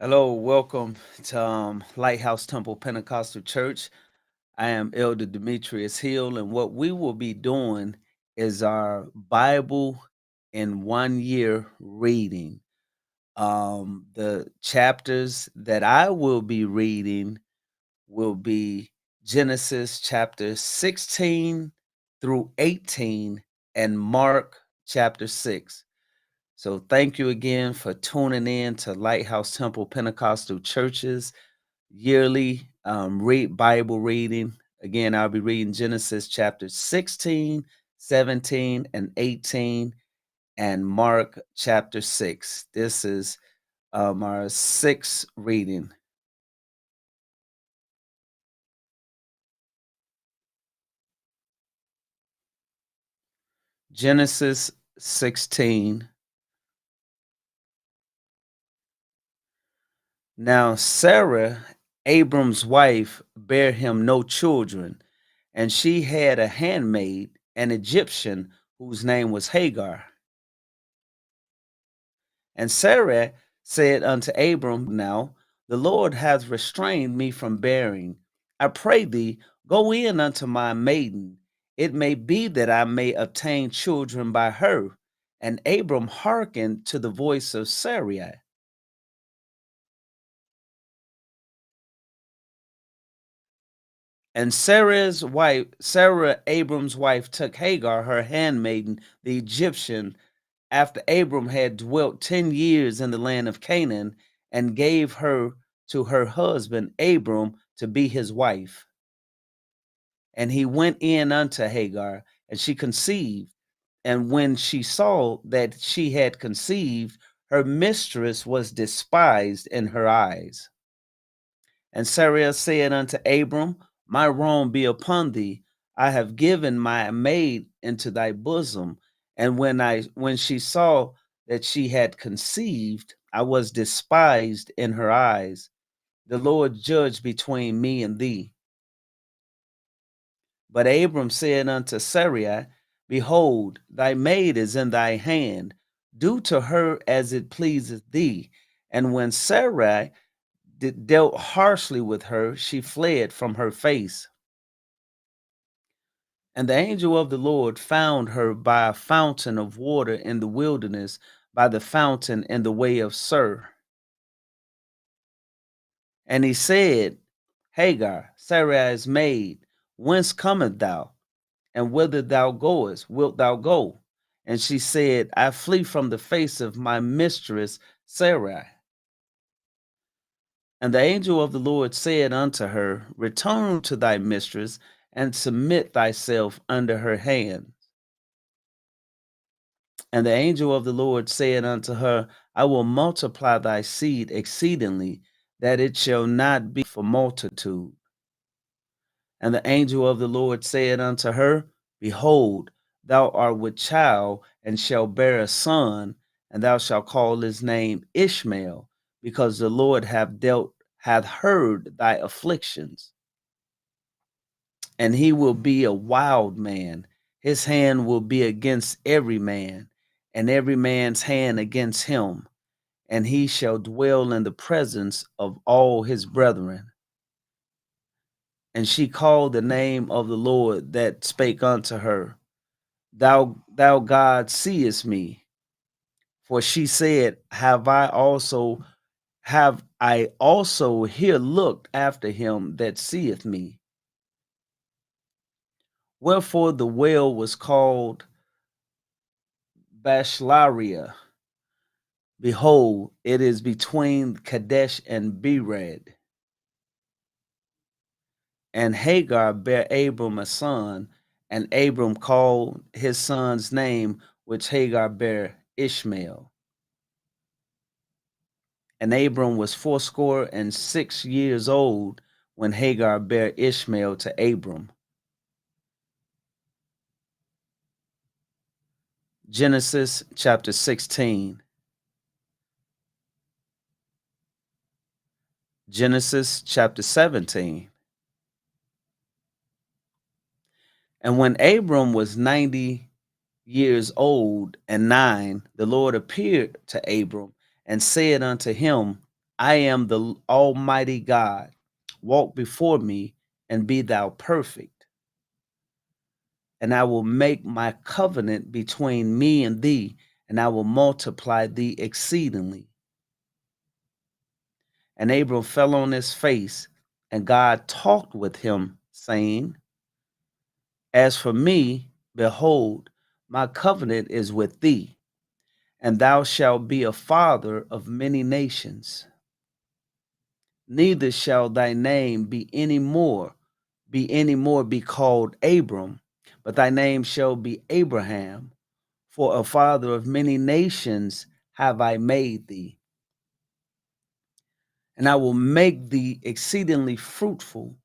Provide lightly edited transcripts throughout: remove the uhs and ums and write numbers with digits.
Hello, welcome to Lighthouse Temple Pentecostal Church. I am Elder Demetrius Hill, and what we will be doing is our Bible in 1 year reading. The chapters that I will be reading will be Genesis chapter 16 through 18 and Mark chapter 6. So thank you again for tuning in to Lighthouse Temple Pentecostal Church's yearly Bible reading. Again, I'll be reading Genesis chapter 16, 17, and 18, and Mark chapter 6. This is our sixth reading. Genesis 16. Now Sarah, Abram's wife, bare him no children, and she had a handmaid, an Egyptian, whose name was Hagar. And Sarah said unto Abram, Now the Lord hath restrained me from bearing. I pray thee, go in unto my maiden. It may be that I may obtain children by her. And Abram hearkened to the voice of Sarai. And Sarah, Abram's wife, took Hagar, her handmaiden, the Egyptian, after Abram had dwelt 10 years in the land of Canaan, and gave her to her husband Abram to be his wife. And he went in unto Hagar, and she conceived. And when she saw that she had conceived, her mistress was despised in her eyes. And Sarai said unto Abram, My wrong be upon thee. I have given my maid into thy bosom. And when she saw that she had conceived, I was despised in her eyes. The Lord judge between me and thee. But Abram said unto Sarai, Behold, thy maid is in thy hand. Do to her as it pleaseth thee. And when Sarai dealt harshly with her, she fled from her face. And the angel of the Lord found her by a fountain of water in the wilderness, by the fountain in the way of Sur. And he said, Hagar, Sarai's maid, whence comest thou? And whither thou goest, wilt thou go? And she said, I flee from the face of my mistress Sarai. And the angel of the Lord said unto her, Return to thy mistress, and submit thyself under her hand. And the angel of the Lord said unto her, I will multiply thy seed exceedingly, that it shall not be for multitude. And the angel of the Lord said unto her, Behold, thou art with child, and shalt bear a son, and thou shalt call his name Ishmael, because the Lord hath heard thy afflictions. And he will be a wild man. His hand will be against every man, and every man's hand against him. And he shall dwell in the presence of all his brethren. And she called the name of the Lord that spake unto her, Thou God seest me. For she said, have I also here looked after him that seeth me? Wherefore the well was called Bashlaria. Behold, it is between Kadesh and Bered. And Hagar bare Abram a son, and Abram called his son's name, which Hagar bare, Ishmael. And Abram was 86 years old when Hagar bare Ishmael to Abram. Genesis chapter 16. Genesis chapter 17. And when Abram was 90 years old and 9, the Lord appeared to Abram and said unto him, I am the Almighty God. Walk before me and be thou perfect. And I will make my covenant between me and thee, and I will multiply thee exceedingly. And Abram fell on his face, and God talked with him, saying, As for me, behold, my covenant is with thee, and thou shalt be a father of many nations. Neither shall thy name be called Abram, but thy name shall be Abraham, for a father of many nations have I made thee. And I will make thee exceedingly fruitful,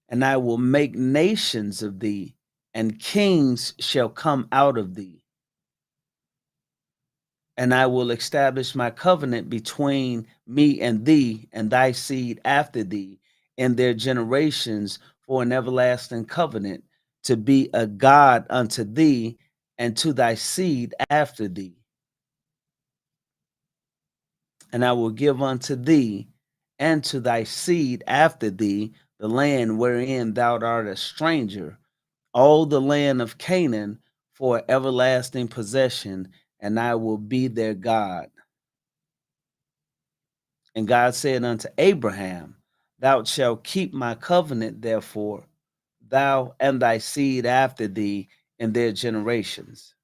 and I will make nations of thee, and kings shall come out of thee. And I will establish my covenant between me and thee and thy seed after thee in their generations for an everlasting covenant, to be a God unto thee and to thy seed after thee. And I will give unto thee and to thy seed after thee the land wherein thou art a stranger, all the land of Canaan for everlasting possession, and I will be their God. And God said unto Abraham, Thou shalt keep my covenant, therefore, thou and thy seed after thee in their generations.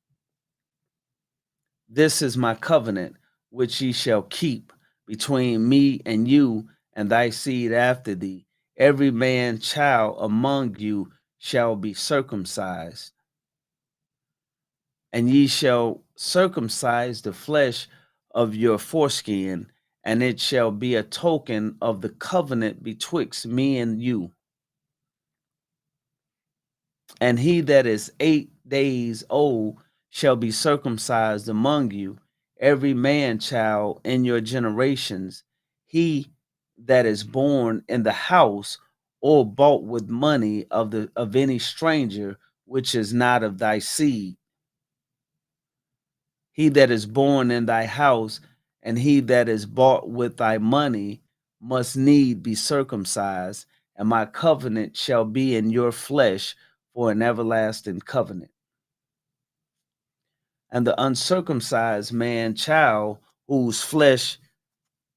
This is my covenant which ye shall keep between me and you and thy seed after thee. Every man child among you shall be circumcised, and ye shall circumcise the flesh of your foreskin, and it shall be a token of the covenant betwixt me and you. And he that is 8 days old shall be circumcised among you, every man child in your generations, he that is born in the house or bought with money of any stranger which is not of thy seed. He that is born in thy house and he that is bought with thy money must need be circumcised, and my covenant shall be in your flesh for an everlasting covenant. And the uncircumcised man child whose flesh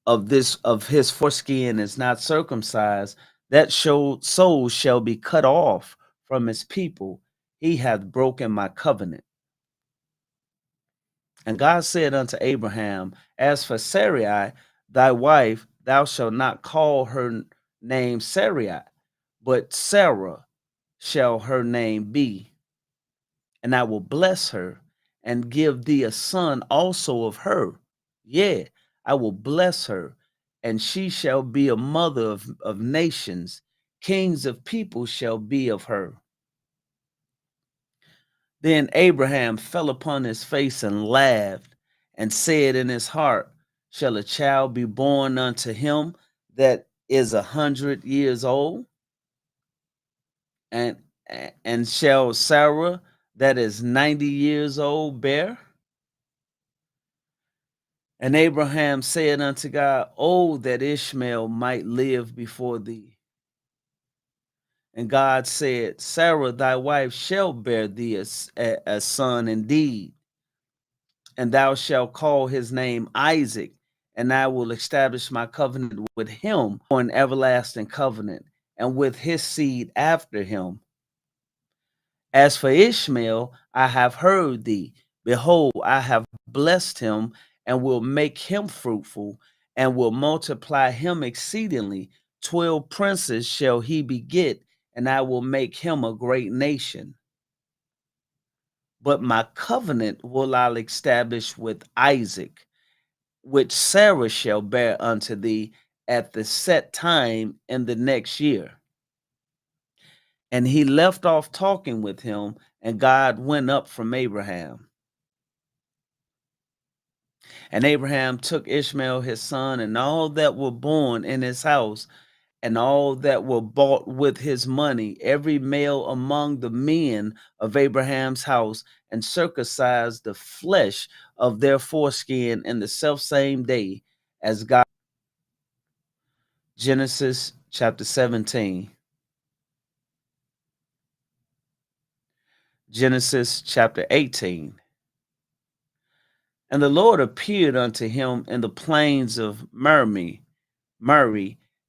of his foreskin is not circumcised, that soul shall be cut off from his people. He hath broken my covenant. And God said unto Abraham, As for Sarai, thy wife, thou shalt not call her name Sarai, but Sarah shall her name be. And I will bless her and give thee a son also of her. Yea, I will bless her, and she shall be a mother of nations. Kings of people shall be of her. Then Abraham fell upon his face and laughed, and said in his heart, Shall a child be born unto him that is 100 years old? And shall Sarah that is 90 years old bear? And Abraham said unto God, Oh, that Ishmael might live before thee. And God said, Sarah thy wife shall bear thee a son indeed, and thou shalt call his name Isaac, and I will establish my covenant with him for an everlasting covenant, and with his seed after him. As for Ishmael, I have heard thee. Behold, I have blessed him, and will make him fruitful, and will multiply him exceedingly. 12 princes shall he beget, and I will make him a great nation. But my covenant will I establish with Isaac, which Sarah shall bear unto thee at the set time in the next year. And he left off talking with him, and God went up from Abraham. And Abraham took Ishmael his son, and all that were born in his house, and all that were bought with his money, every male among the men of Abraham's house, and circumcised the flesh of their foreskin in the selfsame day as God. Genesis chapter 17. Genesis chapter 18. And the Lord appeared unto him in the plains of Murray,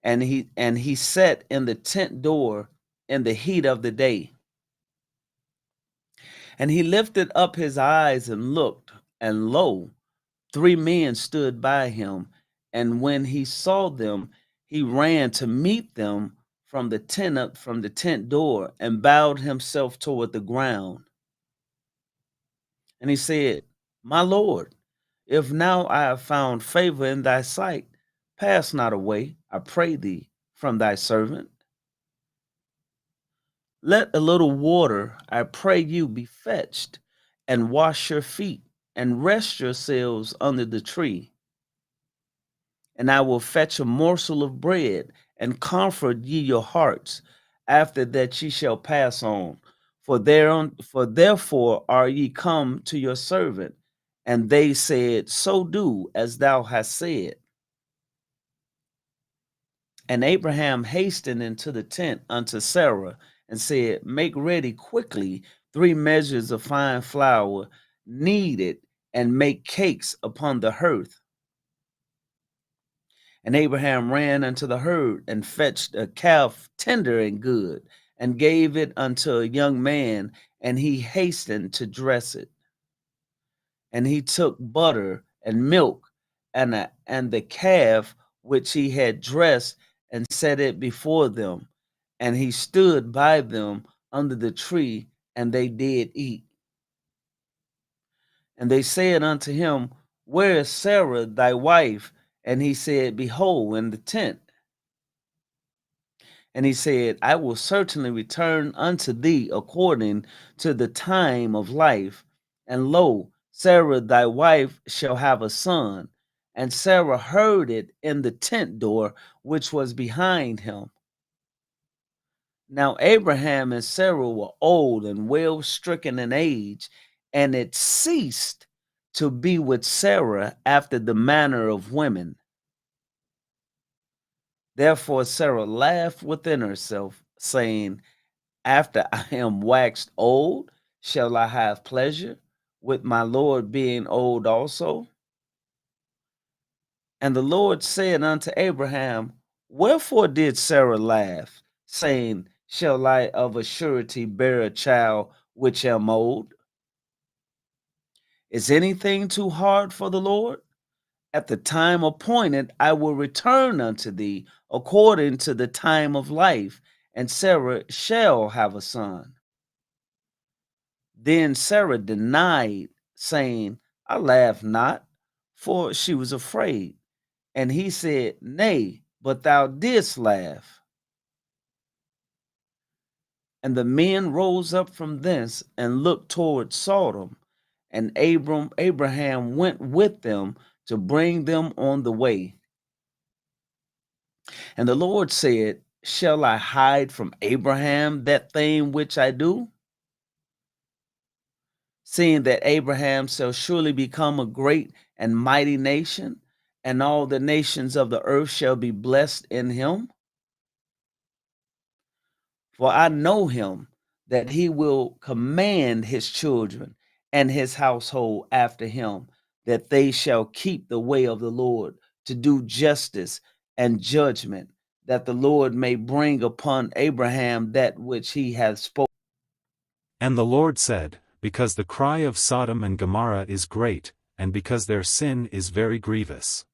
and he sat in the tent door in the heat of the day. And he lifted up his eyes and looked, and lo, three men stood by him. And when he saw them, he ran to meet them from the tent door, and bowed himself toward the ground. And he said, My Lord, if now I have found favor in thy sight, pass not away, I pray thee, from thy servant. Let a little water, I pray you, be fetched, and wash your feet, and rest yourselves under the tree. And I will fetch a morsel of bread, and comfort ye your hearts. After that ye shall pass on. For therefore are ye come to your servant. And they said, So do as thou hast said. And Abraham hastened into the tent unto Sarah, and said, Make ready quickly 3 measures of fine flour, knead it, and make cakes upon the hearth. And Abraham ran unto the herd, and fetched a calf tender and good, and gave it unto a young man, and he hastened to dress it. And he took butter and milk, and the calf which he had dressed, and set it before them. And he stood by them under the tree, and they did eat. And they said unto him, Where is Sarah thy wife? And he said, Behold, in the tent. And he said, I will certainly return unto thee according to the time of life. And lo, Sarah thy wife shall have a son. And Sarah heard it in the tent door which was behind him. Now Abraham and Sarah were old and well stricken in age, and it ceased to be with Sarah after the manner of women. Therefore Sarah laughed within herself, saying, After I am waxed old, shall I have pleasure, with my Lord being old also? And the Lord said unto Abraham, Wherefore did Sarah laugh, saying, Shall I of a surety bear a child which am old? Is anything too hard for the Lord? At the time appointed, I will return unto thee according to the time of life, and Sarah shall have a son. Then Sarah denied, saying, I laugh not, for she was afraid. And he said, Nay, but thou didst laugh. And the men rose up from thence and looked toward Sodom, and Abraham went with them to bring them on the way. And the Lord said, Shall I hide from Abraham that thing which I do? Seeing that Abraham shall surely become a great and mighty nation, and all the nations of the earth shall be blessed in him. For I know him, that he will command his children and his household after him, that they shall keep the way of the Lord, to do justice and judgment, that the Lord may bring upon Abraham that which he hath spoken. And the Lord said, Because the cry of Sodom and Gomorrah is great, and because their sin is very grievous.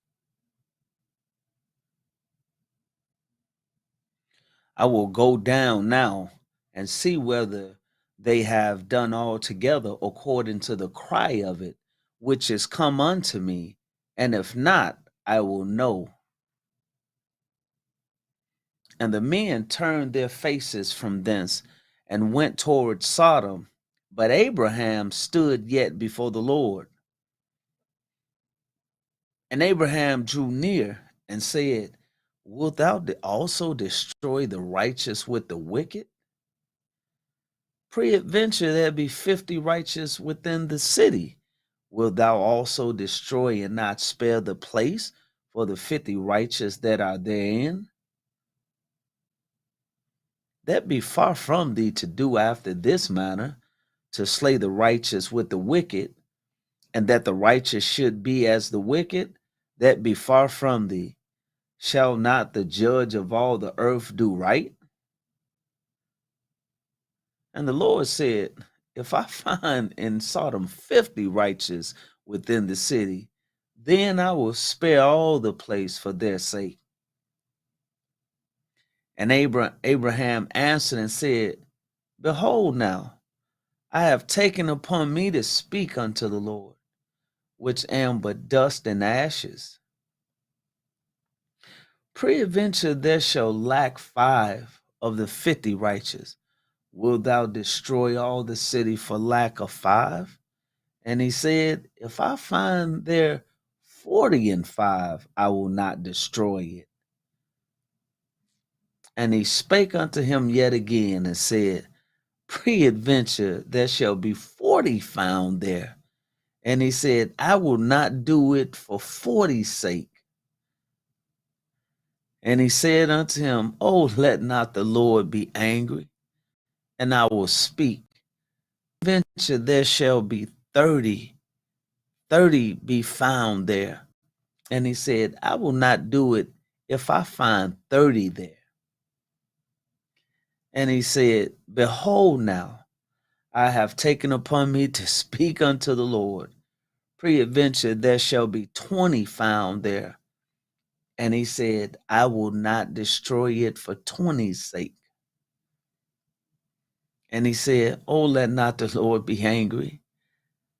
I will go down now and see whether they have done altogether according to the cry of it, which is come unto me, and if not, I will know. And the men turned their faces from thence and went toward Sodom, but Abraham stood yet before the Lord. And Abraham drew near and said, Wilt thou also destroy the righteous with the wicked? Peradventure there be 50 righteous within the city. Wilt thou also destroy and not spare the place for the 50 righteous that are therein? that be far from thee to do after this manner, to slay the righteous with the wicked, and that the righteous should be as the wicked, that be far from thee. Shall not the judge of all the earth do right? And the Lord said, if I find in Sodom 50 righteous within the city, then I will spare all the place for their sake. And Abraham answered and said, behold now, I have taken upon me to speak unto the Lord, which am but dust and ashes. Peradventure there shall lack 5 of the 50 righteous. Wilt thou destroy all the city for lack of 5? And he said, if I find there 40 and 5, I will not destroy it. And he spake unto him yet again and said, peradventure there shall be 40 found there. And he said, I will not do it for 40's sake. And he said unto him, oh, let not the Lord be angry, and I will speak. Peradventure there shall be 30 be found there. And he said, I will not do it if I find 30 there. And he said, behold now, I have taken upon me to speak unto the Lord. Peradventure there shall be 20 found there. And he said, I will not destroy it for 20's sake. And he said, oh, let not the Lord be angry,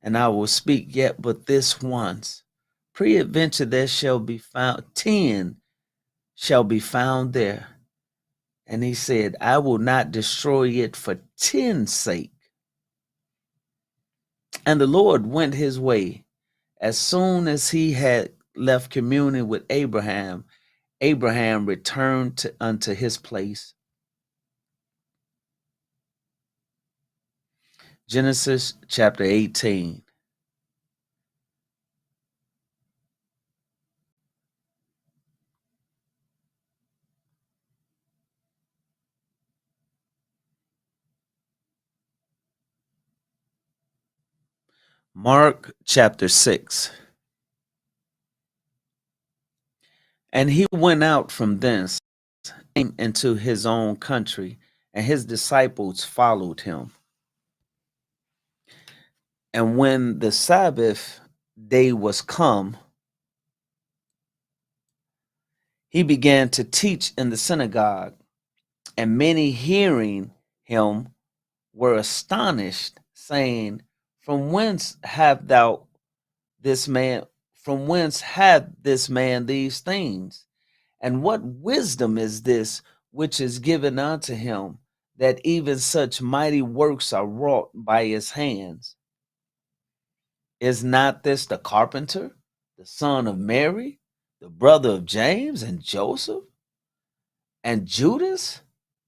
and I will speak yet but this once. Peradventure there shall be found 10 shall be found there. And he said, I will not destroy it for 10's sake. And the Lord went his way. As soon as he had left communion with Abraham, Abraham returned unto his place. Genesis chapter 18. Mark chapter 6. And he went out from thence into his own country, and his disciples followed him. And when the Sabbath day was come, he began to teach in the synagogue, and many hearing him were astonished, saying, From whence hath this man these things? And what wisdom is this which is given unto him, that even such mighty works are wrought by his hands? Is not this the carpenter, the son of Mary, the brother of James and Joseph, and Judas,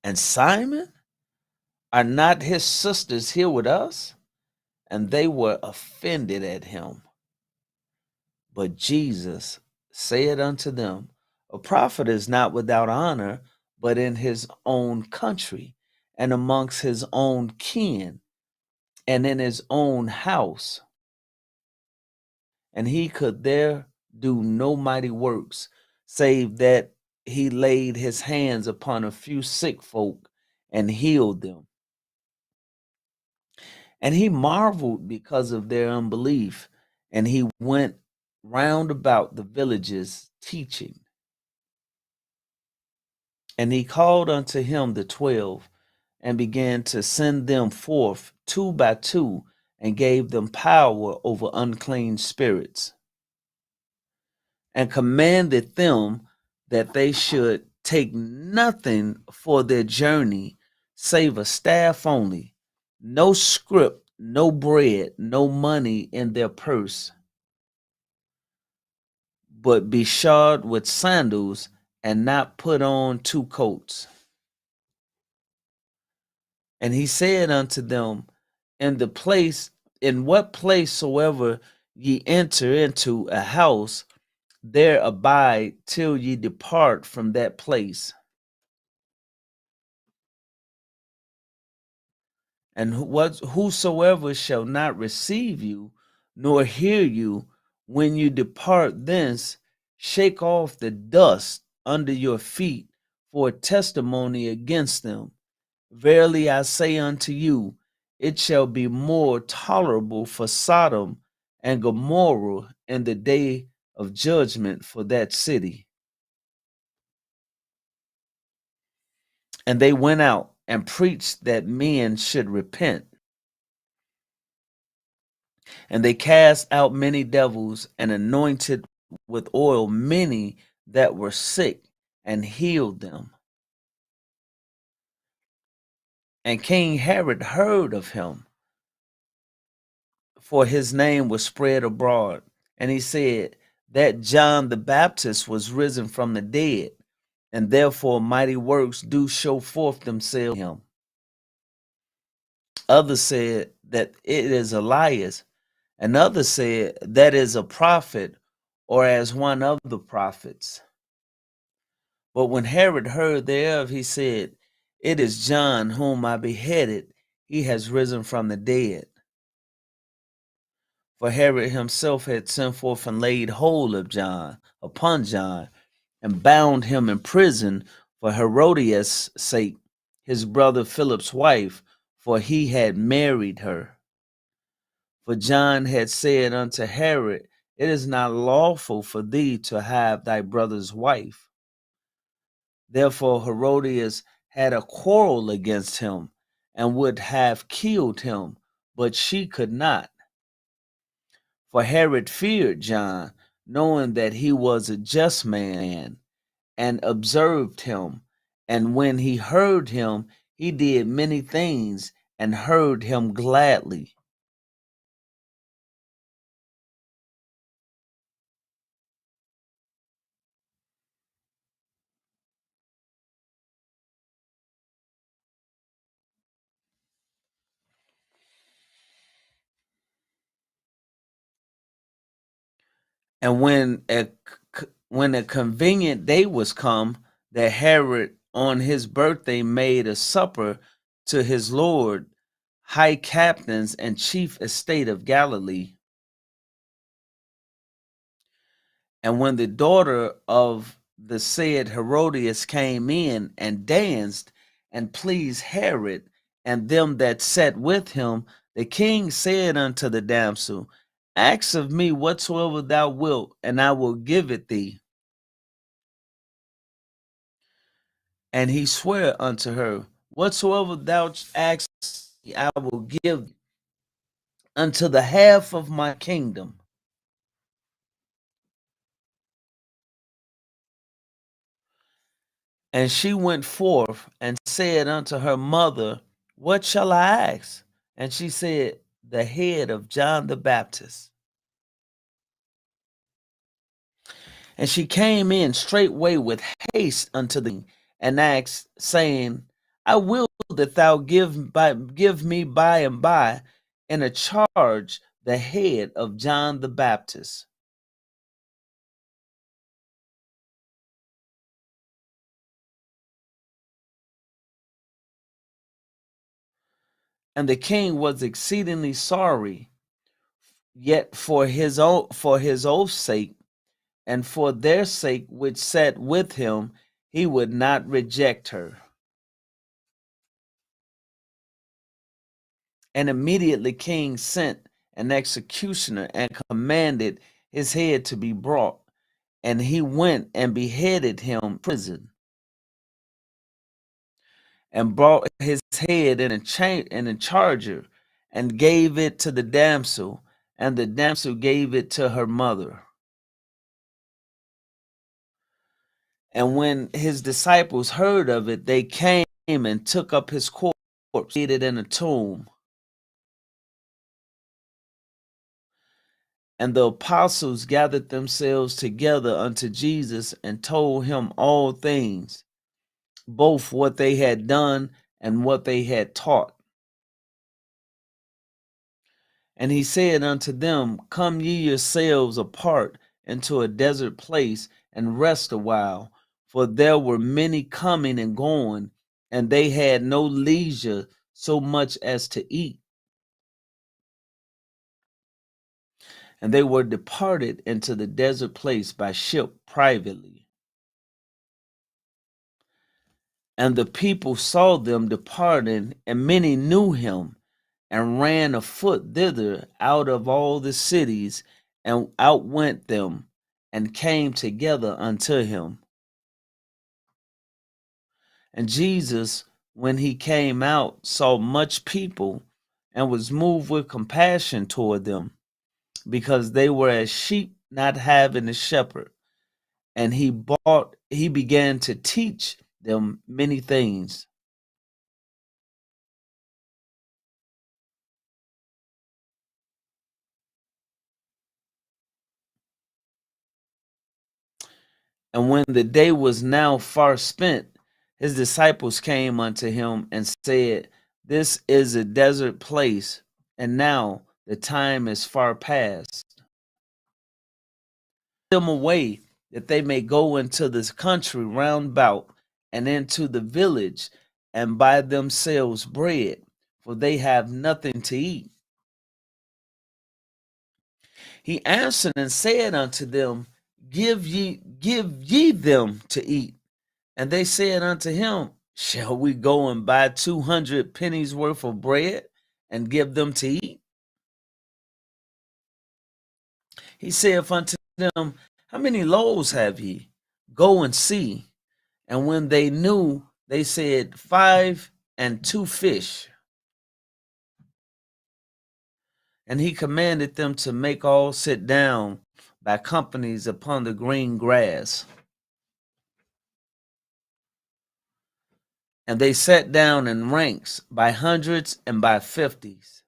and Simon? Are not his sisters here with us? And they were offended at him. But Jesus said unto them, a prophet is not without honor, but in his own country, and amongst his own kin, and in his own house. And he could there do no mighty works, save that he laid his hands upon a few sick folk and healed them. And he marveled because of their unbelief, and he went round about the villages teaching. And he called unto him the 12, and began to send them forth 2 by 2, and gave them power over unclean spirits, and commanded them that they should take nothing for their journey, save a staff only, no scrip, no bread, no money in their purse, but be shod with sandals, and not put on 2 coats. And he said unto them, in what place soever ye enter into a house, there abide till ye depart from that place. And whosoever shall not receive you, nor hear you, when you depart thence, shake off the dust under your feet for a testimony against them. Verily I say unto you, it shall be more tolerable for Sodom and Gomorrah in the day of judgment for that city. And they went out and preached that men should repent. And they cast out many devils and anointed with oil many that were sick and healed them. And King Herod heard of him, for his name was spread abroad. And he said that John the Baptist was risen from the dead, and therefore mighty works do show forth themselves in him. Others said that it is Elias, and others said that is a prophet, or as one of the prophets. But when Herod heard thereof, he said, it is John whom I beheaded. He has risen from the dead. For Herod himself had sent forth and laid hold of upon John, and bound him in prison for Herodias' sake, his brother Philip's wife, for he had married her. For John had said unto Herod, it is not lawful for thee to have thy brother's wife. Therefore Herodias had a quarrel against him, and would have killed him, but she could not. For Herod feared John, knowing that he was a just man, and observed him. And when he heard him, he did many things, and heard him gladly. And when a convenient day was come, that Herod on his birthday made a supper to his lord, high captains and chief estate of Galilee. And when the daughter of the said Herodias came in and danced and pleased Herod and them that sat with him, the king said unto the damsel, ask of me whatsoever thou wilt, and I will give it thee. And he sware unto her, whatsoever thou askest, I will give unto the half of my kingdom. And she went forth and said unto her mother, what shall I ask? And she said, the head of John the Baptist. And she came in straightway with haste unto thee, and asked, saying, I will that thou give me by and by in a charge the head of John the Baptist. And the king was exceedingly sorry, yet for his oath's sake, and for their sake which sat with him, he would not reject her. And immediately king sent an executioner and commanded his head to be brought, and he went and beheaded him in prison, and brought his head in a charger, and gave it to the damsel, and the damsel gave it to her mother. And when his disciples heard of it, they came and took up his corpse, laid it in a tomb. And the apostles gathered themselves together unto Jesus and told him all things, both what they had done and what they had taught. And he said unto them, come ye yourselves apart into a desert place and rest a while, for there were many coming and going, and they had no leisure so much as to eat. And they were departed into the desert place by ship privately. And the people saw them departing, and many knew him, and ran afoot thither out of all the cities, and outwent them, and came together unto him. And Jesus, when he came out, saw much people, and was moved with compassion toward them, because they were as sheep not having a shepherd. And he began to teach them many things. And when the day was now far spent, his disciples came unto him and said, This is a desert place, and now the time is far past. Them away, that they may go into this country round about, and into the village, and buy themselves bread, for they have nothing to eat. He answered and said unto them, Give ye them to eat. And they said unto him, Shall we go and buy 200 pennies worth of bread and give them to eat? He saith unto them, How many loaves have ye? Go and see. And when they knew, they said, 5 and 2 fish. And he commanded them to make all sit down by companies upon the green grass. And they sat down in ranks by hundreds and by fifties.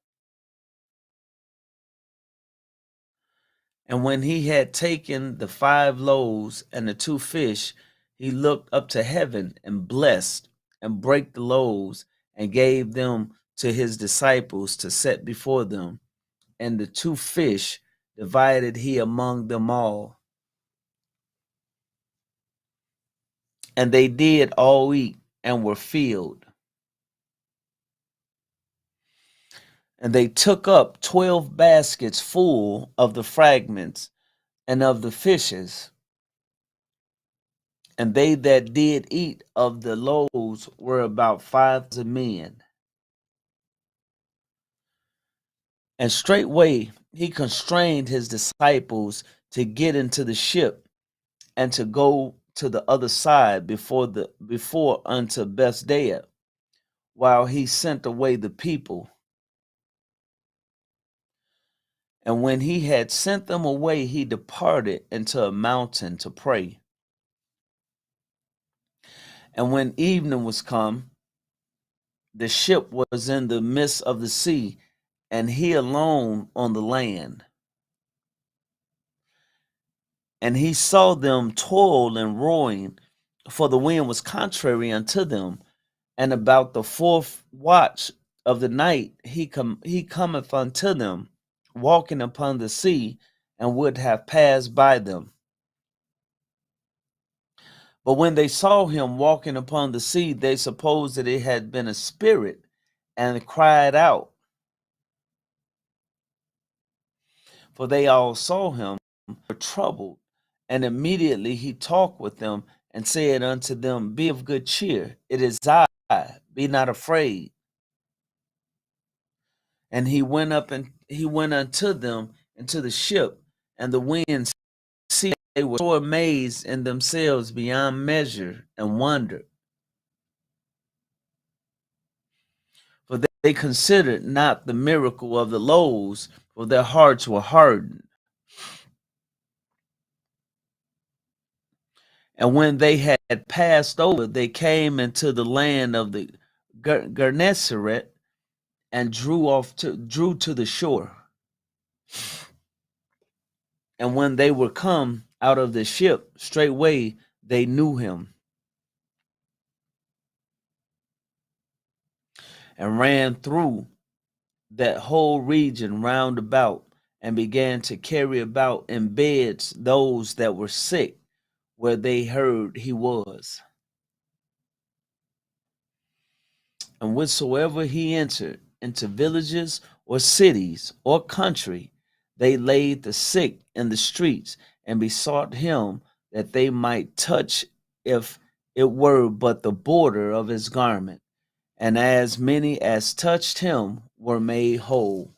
And when he had taken the 5 loaves and the 2 fish, he looked up to heaven and blessed, and brake the loaves, and gave them to his disciples to set before them. And the 2 fish divided he among them all. And they did all eat, and were filled. And they took up 12 baskets full of the fragments and of the fishes. And they that did eat of the loaves were about 5,000 men. And straightway he constrained his disciples to get into the ship, and to go to the other side before unto Bethsaida, while he sent away the people. And when he had sent them away, he departed into a mountain to pray. And when evening was come, the ship was in the midst of the sea, and he alone on the land. And he saw them toil and rowing, for the wind was contrary unto them. And about the 4th watch of the night he cometh unto them, walking upon the sea, and would have passed by them. But when they saw him walking upon the sea, they supposed that it had been a spirit, and cried out. For they all saw him, were troubled. And immediately he talked with them, and said unto them, Be of good cheer, it is I, be not afraid. And he went unto them into the ship, and the wind ceased. They were so amazed in themselves beyond measure, and wondered. For they considered not the miracle of the loaves, for their hearts were hardened. And when they had passed over, they came into the land of the Gennesaret, and drew to the shore. And when they were come out of the ship, straightway they knew him, and ran through that whole region round about, and began to carry about in beds those that were sick, where they heard he was. And whensoever he entered into villages or cities or country, they laid the sick in the streets and besought him that they might touch, if it were but the border of his garment. And as many as touched him were made whole.